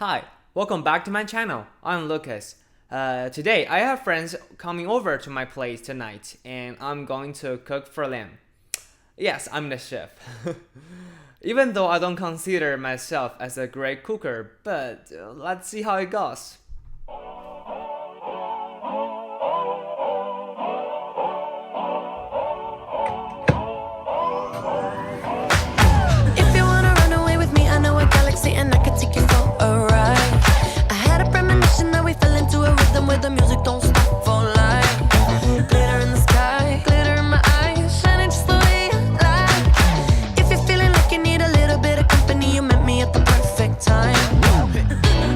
Hi, welcome back to my channel. I'm Lucas. Today I have friends coming over to my place tonight and I'm going to cook for them. Yes, I'm the chef. Even though I don't consider myself as a great cooker, but let's see how it goes. If you wanna run away with me, I know a galaxy and I can take you for a ride. I had a premonition that we fell into a rhythm where the music don't stop for life. Glitter in the sky, glitter in my eyes, shining just the way you like. If you're feeling like you need a little bit of company, you met me at the perfect time.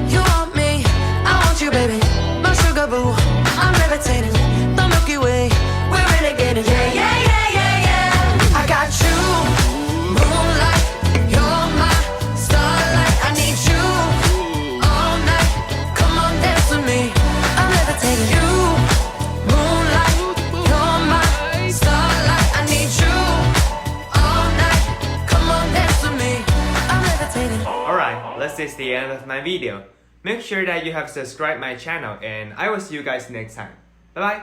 You want me, I want you, baby. My sugar boo, I'm levitating. The Milky Way, we're renegading. Yeah, yeah, yeah, yeah, yeah. I got you. Moonlight, you're my starlight. I need you all night. Come on, dance with me. I'm levitating. You, moonlight, you're my starlight. I need you all night. Come on, dance with me. I'm levitating. Alright, this is the end of my video. Make sure that you have subscribed my channel and I will see you guys next time. Bye bye!